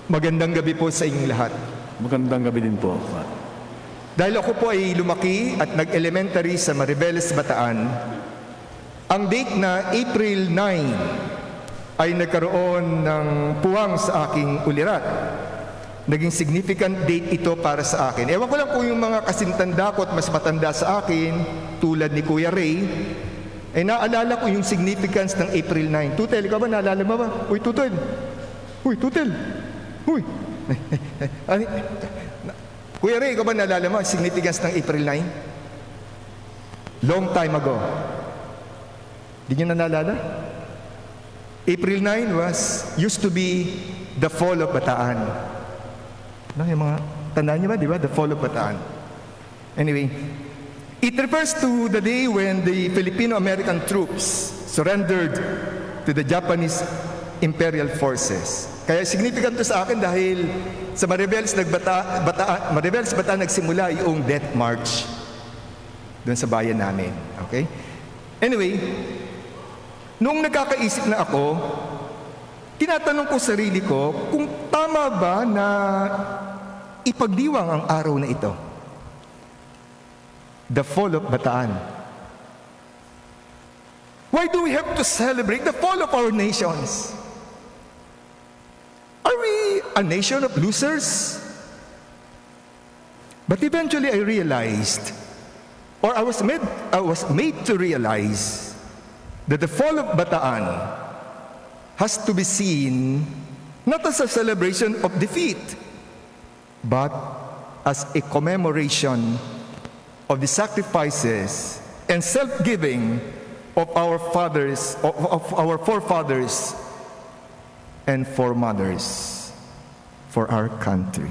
Magandang gabi po sa inyong lahat. Magandang gabi din po. Dahil ako po ay lumaki at nag-elementary sa Mariveles, Bataan, ang date na April 9 ay nagkaroon ng puwang sa aking ulirat. Naging significant date ito para sa akin. Ewan ko lang kung yung mga kasintanda ko at mas matanda sa akin, tulad ni Kuya Ray, ay naalala ko yung significance ng April 9. Tutel, ikaw ba naalala mo ba? Uy, Tutel! Uy, Tutel! Uy! Kuya Ray, ikaw ba naalala mo ang significance ng April 9? Long time ago. Di nyo na naalala? April 9 used to be the fall of Bataan. No, yung mga tandaan nyo ba, di ba? The fall of Bataan. Anyway, it refers to the day when the Filipino-American troops surrendered to the Japanese Imperial Forces. Kaya significant to sa akin dahil sa Mariveles Bataan nagsimula yung Death March doon sa bayan namin. Okay? Anyway, nung nagkakaisip na ako, tinatanong ko sarili ko kung tama ba na ipagdiwang ang araw na ito. The fall of Bataan. Why do we have to celebrate the fall of our nations? Are we a nation of losers? But eventually I realized, or I was made to realize, that the fall of Bataan has to be seen not as a celebration of defeat, but as a commemoration of the sacrifices and self-giving of our fathers, of our forefathers and foremothers for our country.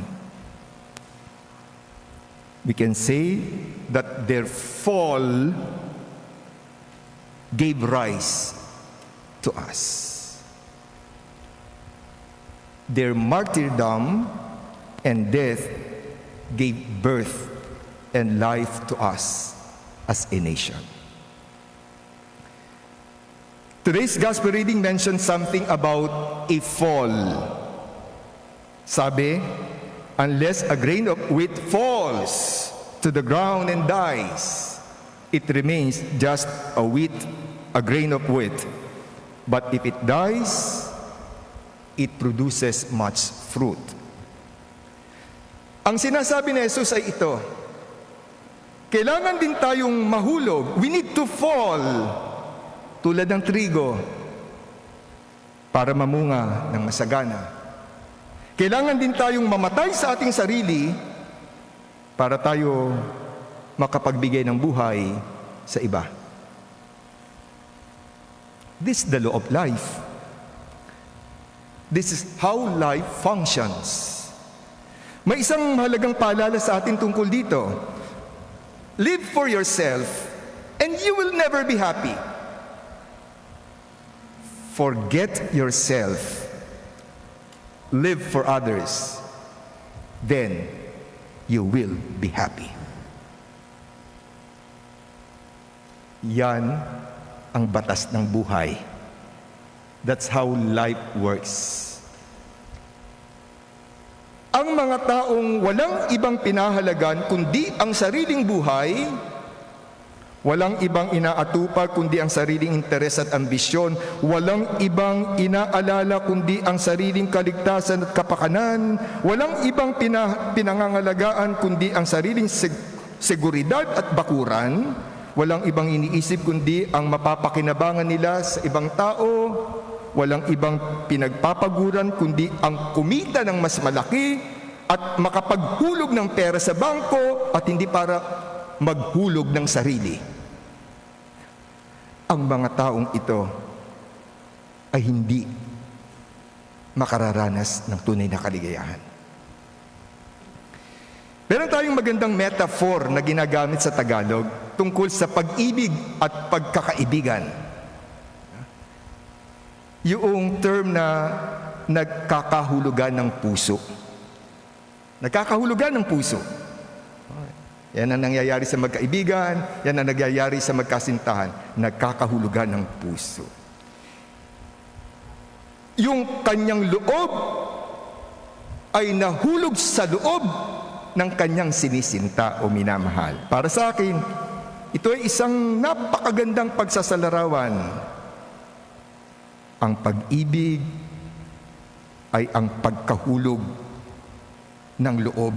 We can say that their fall gave rise to us. Their martyrdom and death gave birth and life to us as a nation. Today's gospel reading mentions something about a fall. Sabi, unless a grain of wheat falls to the ground and dies, it remains just a grain of wheat. But if it dies, it produces much fruit. Ang sinasabi ni Jesus ay ito, kailangan din tayong mahulog. We need to fall tulad ng trigo para mamunga ng masagana. Kailangan din tayong mamatay sa ating sarili para tayo makapagbigay ng buhay sa iba. This is the law of life. This is how life functions. May isang mahalagang paalala sa atin tungkol dito. Live for yourself and you will never be happy. Forget yourself. Live for others. Then you will be happy. Yan ang batas ng buhay. That's how life works. Ang mga taong walang ibang pinahalagan kundi ang sariling buhay, walang ibang inaatupag kundi ang sariling interes at ambisyon, walang ibang inaalala kundi ang sariling kaligtasan at kapakanan, walang ibang pinangangalagaan kundi ang sariling seguridad at bakuran, walang ibang iniisip kundi ang mapapakinabangan nila sa ibang tao, walang ibang pinagpapaguran kundi ang kumita ng mas malaki at makapaghulog ng pera sa bangko at hindi para maghulog ng sarili. Ang mga taong ito ay hindi makararanas ng tunay na kaligayahan. Meron tayong magandang metaphor na ginagamit sa Tagalog tungkol sa pag-ibig at pagkakaibigan. Yung term na nagkakahulugan ng puso. Nagkakahulugan ng puso. Yan ang nangyayari sa magkaibigan, yan ang nangyayari sa magkasintahan. Nagkakahulugan ng puso. Yung kanyang loob ay nahulog sa loob ng kanyang sinisinta o minamahal. Para sa akin, ito ay isang napakagandang pagsasalarawan. Ang pag-ibig ay ang pagkahulog ng loob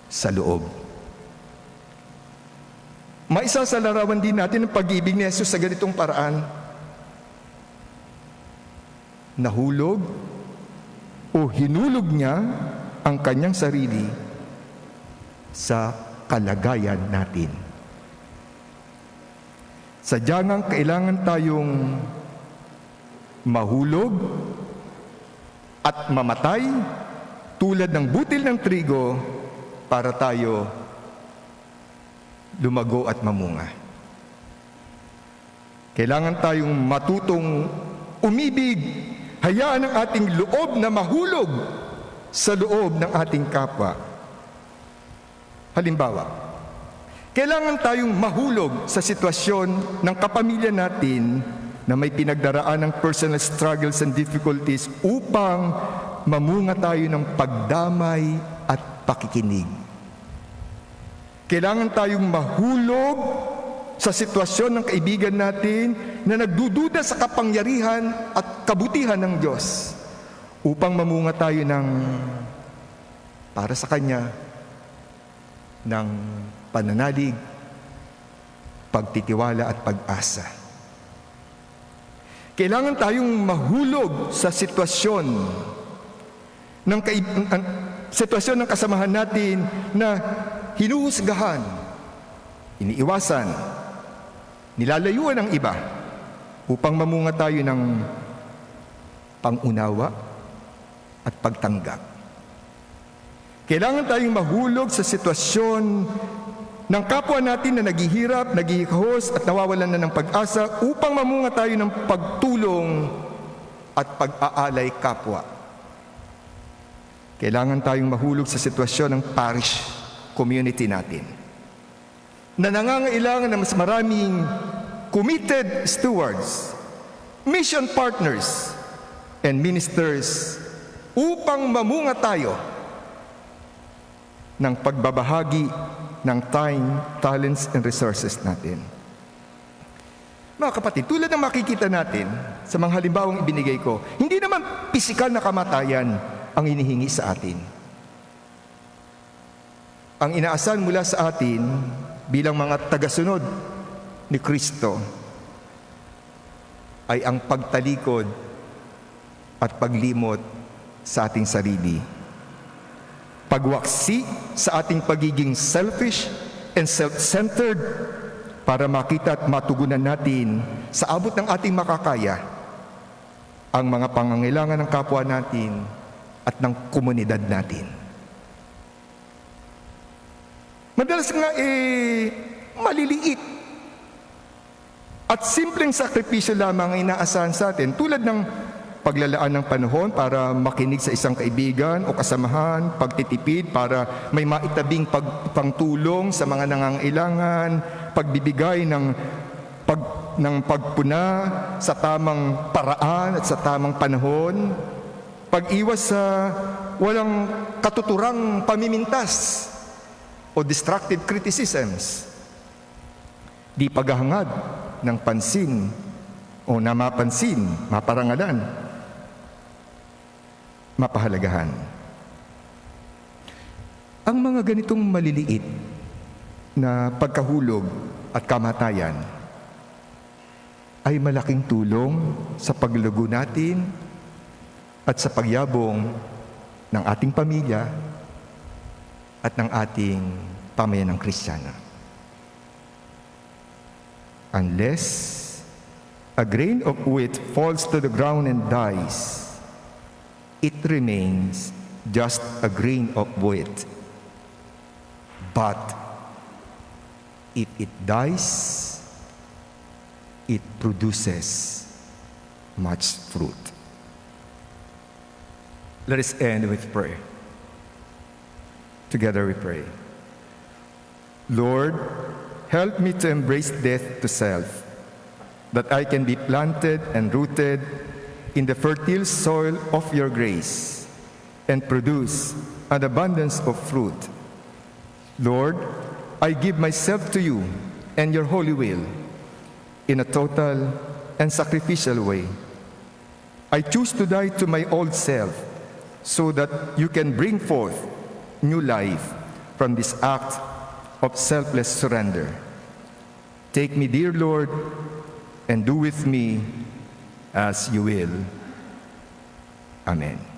sa loob. Maisasalarawan din natin ang pag-ibig ni Jesus sa ganitong paraan. Nahulog o hinulog niya ang kanyang sarili sa kalagayan natin. Sadyang kailangan tayong mahulog at mamatay tulad ng butil ng trigo para tayo lumago at mamunga. Kailangan tayong matutong umibig, hayaan ang ating loob na mahulog sa loob ng ating kapwa. Halimbawa, kailangan tayong mahulog sa sitwasyon ng kapamilya natin na may pinagdaraan ng personal struggles and difficulties upang mamunga tayo ng pagdamay at pakikinig. Kailangan tayong mahulog sa sitwasyon ng kaibigan natin na nagdududa sa kapangyarihan at kabutihan ng Diyos upang mamunga tayo ng para sa Kanya ng pananalig, pagtitiwala at pag-asa. Kailangan tayong mahulog sa sitwasyon ng kasamahan natin na hinuhusgahan, iniiwasan, nilalayuan ng iba upang mamunga tayo ng pangunawa at pagtanggap. Kailangan tayong mahulog sa sitwasyon ng kapwa natin na naghihirap, naghihikahos at nawawalan na ng pag-asa upang mamunga tayo ng pagtulong at pag-aalay kapwa. Kailangan tayong mahulog sa sitwasyon ng parish community natin na nangangailangan ng mas maraming committed stewards, mission partners, and ministers upang mamunga tayo ng pagbabahagi ng time, talents, and resources natin. Mga kapatid, tulad ng makikita natin sa mga halimbawang ibinigay ko, hindi naman pisikal na kamatayan ang hinihingi sa atin. Ang inaasahan mula sa atin bilang mga tagasunod ni Kristo ay ang pagtalikod at paglimot sa ating sarili. Pagwaksi sa ating pagiging selfish and self-centered para makita at matugunan natin sa abot ng ating makakaya ang mga pangangailangan ng kapwa natin at ng komunidad natin. Madalas nga maliliit at simpleng sakripisyo lamang ang inaasahan sa atin, tulad ng paglalaan ng panahon para makinig sa isang kaibigan o kasamahan, pagtitipid para may maitabing pagtulong sa mga nangangailangan, pagbibigay ng pagpuna sa tamang paraan at sa tamang panahon, pag-iwas sa walang katuturang pamimintas o destructive criticisms, di paghahangad ng pansin o namapansin, maparangalan, mapahalagahan. Ang mga ganitong maliliit na pagkahulog at kamatayan ay malaking tulong sa paglago natin at sa pagyabong ng ating pamilya at ng ating pamayanang Kristiyano. Unless a grain of wheat falls to the ground and dies, it remains just a grain of wheat. But if it dies, it produces much fruit. Let us end with prayer. Together we pray. Lord, help me to embrace death to self, that I can be planted and rooted in the fertile soil of your grace, and produce an abundance of fruit. Lord, I give myself to you and your holy will in a total and sacrificial way. I choose to die to my old self so that you can bring forth new life from this act of selfless surrender. Take me, dear Lord, and do with me as you will. Amen.